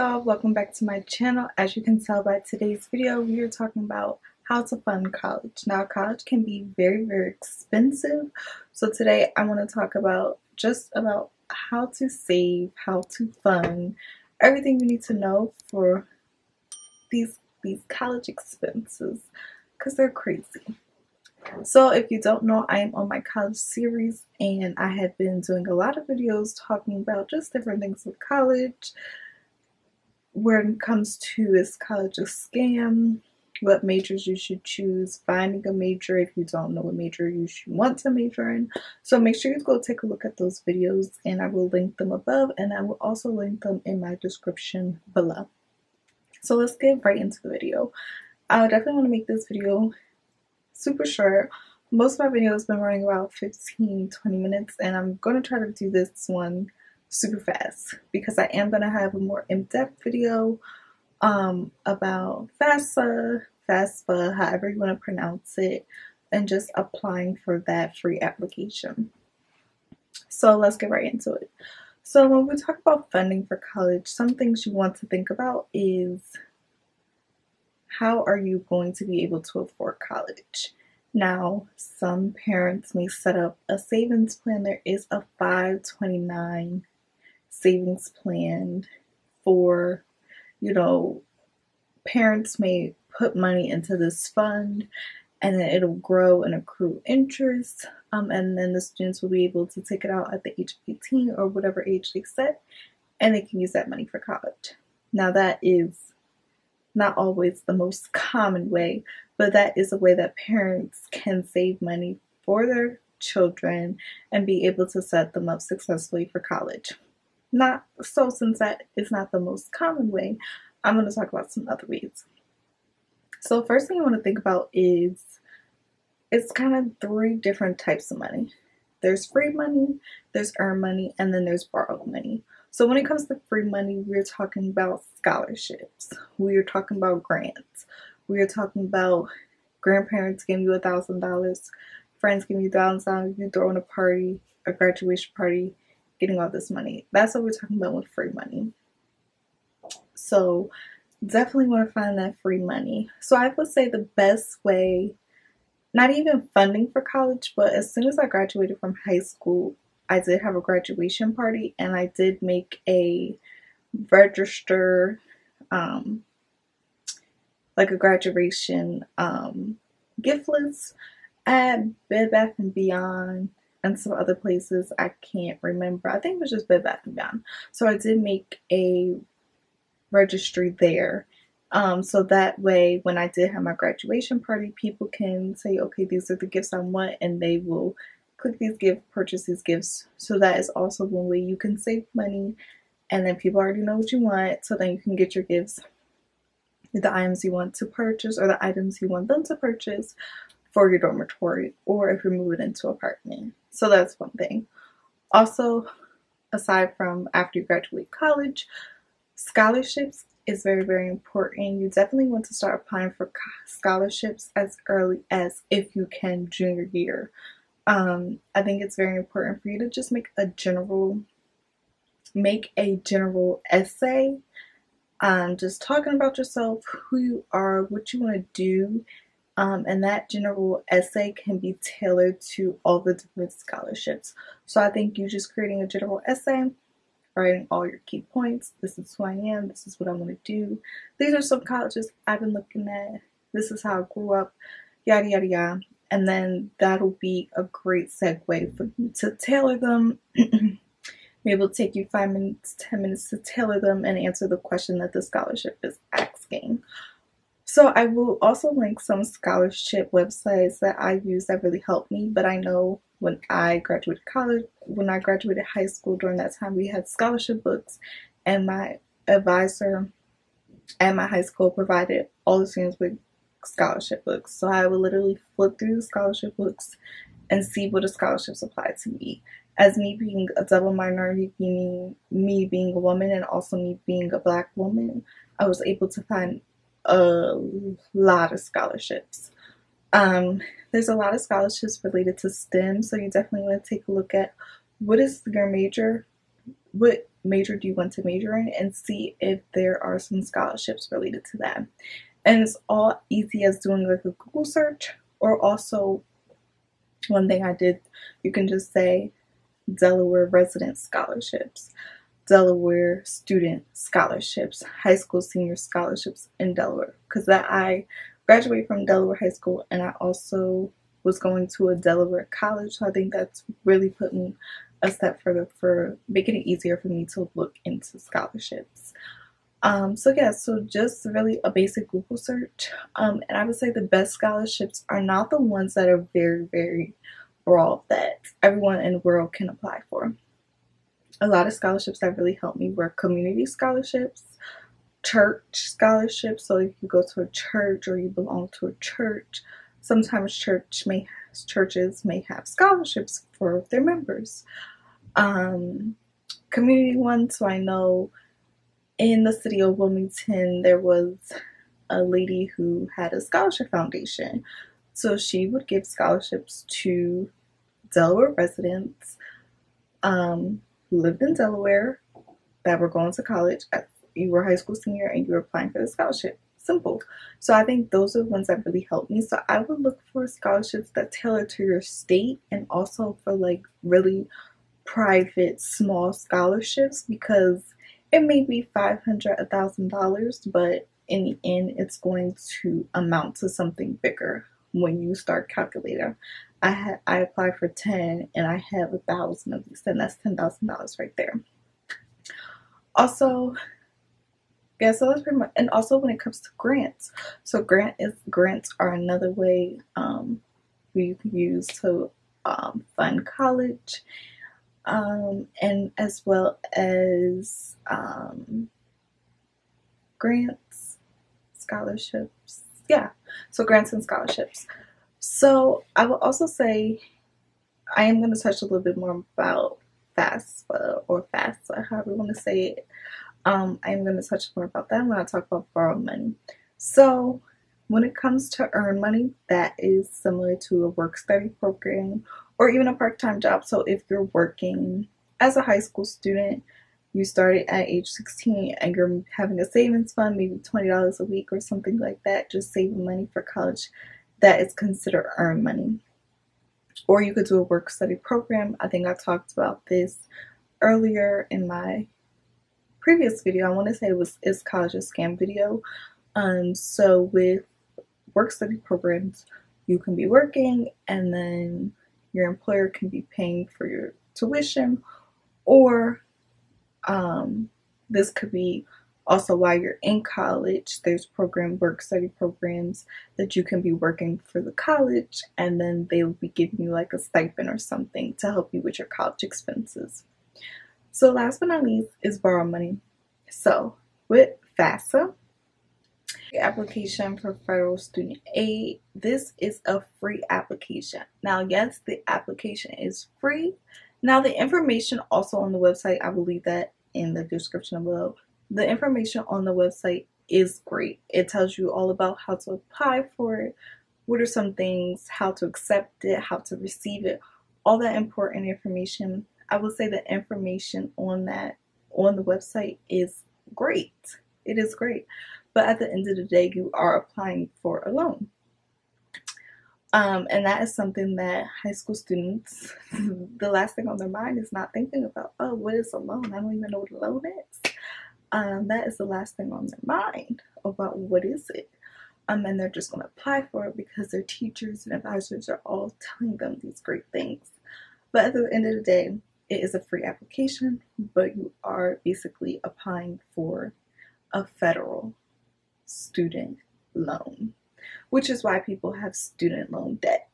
y'all, welcome back to my channel. As you can tell by today's video, we are talking about how to fund college. Now, college can be very expensive, so today I want to talk about how to save, how to fund, everything you need to know for these college expenses, because they're crazy. So if you don't know, I am on my college series and I have been doing a lot of videos talking about just different things with college. When it comes to, is college a scam, what majors you should choose, finding a major if you don't know what major you should want to major in. So make sure you go take a look at those videos, and I will link them above, and I will also link them in my description below. So let's get right into the video. I definitely want to make this video super short. Most of my videos have been running about 15-20 minutes, and I'm going to try to do this one super fast because I am going to have a more in-depth video about FAFSA, however you want to pronounce it, and just applying for that free application. So let's get right into it. So when we talk about funding for college, some things you want to think about is, how are you going to be able to afford college? Now, some parents may set up a savings plan. There is a 529 savings plan for, parents may put money into this fund and then it'll grow and accrue interest. And then the students will be able to take it out at the age of 18 or whatever age they set, and they can use that money for college. Now, that is not always the most common way, but that is a way that parents can save money for their children and be able to set them up successfully for college. Since that is not the most common way, I'm going to talk about some other ways. So first thing you want to think about is, it's kind of three different types of money. There's free money, there's earned money, and then there's borrowed money. So when it comes to free money, we're talking about scholarships. We're talking about grants. We're talking about grandparents giving you $1,000, friends giving you $1,000, you throwing a party, a graduation party, getting all this money. That's what we're talking about with free money. So definitely want to find that free money. So I would say the best way, not even funding for college, but as soon as I graduated from high school, I did have a graduation party, and I did make a register, like a graduation gift list at Bed Bath & Beyond and some other places. I can't remember. I think it was just Bed Bath & Beyond. So I did make a registry there. So that way, when I did have my graduation party, people can say, okay, these are the gifts I want, and they will click these gifts, purchase these gifts. So that is also one way you can save money, and then people already know what you want, so then you can get your gifts, the items you want to purchase or the items you want them to purchase for your dormitory, or if you're moving into an apartment. So that's one thing. Also, aside from after you graduate college, scholarships is very important. You definitely want to start applying for scholarships as early as, if you can, junior year. I think it's very important for you to just make a general essay, just talking about yourself, who you are, what you want to do, and that general essay can be tailored to all the different scholarships. So I think you just creating a general essay, writing all your key points. This is who I am. This is what I want to do. These are some colleges I've been looking at. This is how I grew up, yada yada yada. And then that'll be a great segue for you to tailor them. Maybe it'll take you 5 minutes, 10 minutes to tailor them and answer the question that the scholarship is asking. So I will also link some scholarship websites that I use that really helped me. But I know when I graduated college, when I graduated high school, during that time we had scholarship books, and my advisor at my high school provided all the students with scholarship books. So I would literally flip through the scholarship books and see what the scholarships apply to me. As me being a double minority, meaning me being a woman and also me being a Black woman, I was able to find a lot of scholarships. There's a lot of scholarships related to STEM, so you definitely want to take a look at what is your major, what major do you want to major in, and see if there are some scholarships related to that. And it's all easy as doing like a Google search, or also one thing I did, you can just say Delaware resident scholarships, Delaware student scholarships, high school senior scholarships in Delaware, because that I graduated from Delaware High School, and I also was going to a Delaware college, so I think that's really put me a step further for making it easier for me to look into scholarships. So yeah, so just really a basic Google search. And I would say the best scholarships are not the ones that are very, very broad that everyone in the world can apply for. A lot of scholarships that really helped me were community scholarships, church scholarships. So if you go to a church or you belong to a church, sometimes churches may have scholarships for their members. Community ones, so I know in the city of Wilmington, there was a lady who had a scholarship foundation. So she would give scholarships to Delaware residents who lived in Delaware that were going to college. You were a high school senior and you were applying for the scholarship. Simple. So I think those are the ones that really helped me. So I would look for scholarships that tailor to your state, and also for like really private small scholarships, because it may be $500, $1,000, but in the end, it's going to amount to something bigger when you start calculating. I applied for 10 and I have 1,000 of these, and that's $10,000 right there. Also, yeah, so that's pretty much. And also when it comes to grants, so grants are another way you can use to fund college. And as well as grants, scholarships, yeah, so grants and scholarships. So I will also say I am going to touch a little bit more about FAFSA, or FAFSA, however you want to say it. I am going to touch more about that when I talk about borrowed money. So when it comes to earned money, that is similar to a work-study program or even a part-time job. So if you're working as a high school student, you started at age 16 and you're having a savings fund, maybe $20 a week or something like that, just saving money for college, that is considered earned money. Or you could do a work-study program. I think I talked about this earlier in my previous video. I want to say it was Is College a Scam video. So with work-study programs, you can be working and then your employer can be paying for your tuition, or this could be also while you're in college. There's work study programs that you can be working for the college, and then they will be giving you like a stipend or something to help you with your college expenses. So last but not least is borrowed money. So with FAFSA, application for federal student aid, this is a free application. Now yes, the application is free. Now the information also on the website, I will leave that in the description below. The information on the website is great. It tells you all about how to apply for it, what are some things, how to accept it, how to receive it, all that important information. I will say the information on the website is great. It is great. But at the end of the day, you are applying for a loan. And that is something that high school students, the last thing on their mind is not thinking about, oh, what is a loan? I don't even know what a loan is. That is the last thing on their mind about what is it. And they're just going to apply for it because their teachers and advisors are all telling them these great things. But at the end of the day, it is a free application, but you are basically applying for a federal student loan, which is why people have student loan debt.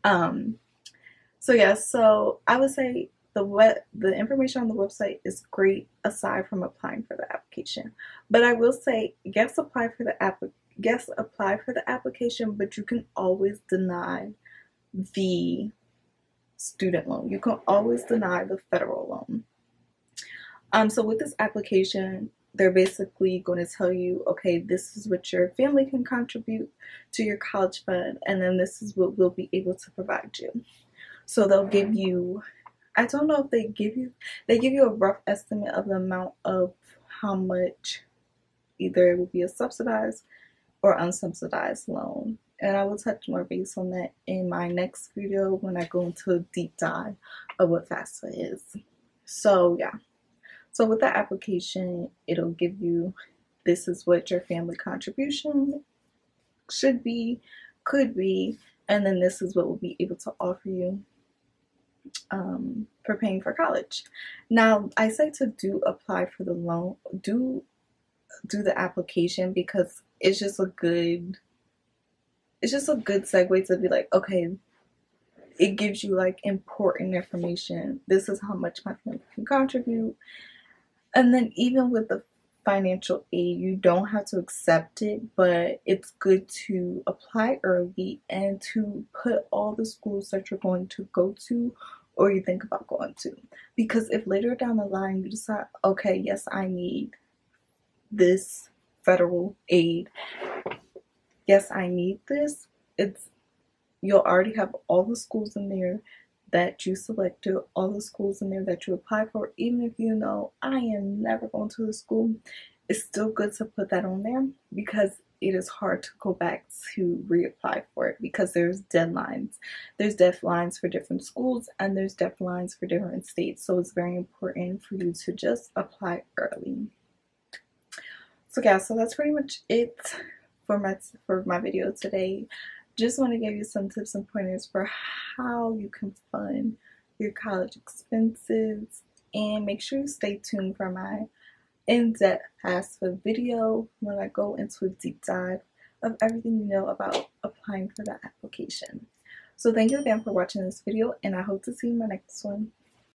So yeah, so I would say the information on the website is great aside from applying for the application. But I will say, yes, apply for the application, but you can always deny the student loan. You can always deny the federal loan. So with this application, they're basically going to tell you, okay, this is what your family can contribute to your college fund, and then this is what we'll be able to provide you. So they'll give you I don't know if they give you a rough estimate of the amount of how much either it will be a subsidized or unsubsidized loan. And I will touch more base on that in my next video when I go into a deep dive of what FAFSA is. So yeah. So with that application, it'll give you, this is what your family contribution should be, could be, and then this is what we'll be able to offer you for paying for college. Now, I say to do apply for the loan, do the application, because it's just a good segue to be like, okay, it gives you like important information. This is how much my family can contribute. And then even with the financial aid, you don't have to accept it, but it's good to apply early and to put all the schools that you're going to go to or you think about going to. Because if later down the line you decide, okay, yes, I need this federal aid, yes, I need this, you'll already have all the schools in there that you selected, all the schools in there that you apply for. Even if you know, I am never going to the school, it's still good to put that on there, because it is hard to go back to reapply for it, because there's deadlines. There's deadlines for different schools and there's deadlines for different states. So it's very important for you to just apply early. So yeah, so that's pretty much it for my video today. Just want to give you some tips and pointers for how you can fund your college expenses, and make sure you stay tuned for my in-depth FAFSA video when I go into a deep dive of everything you know about applying for that application. So thank you again for watching this video, and I hope to see you in my next one.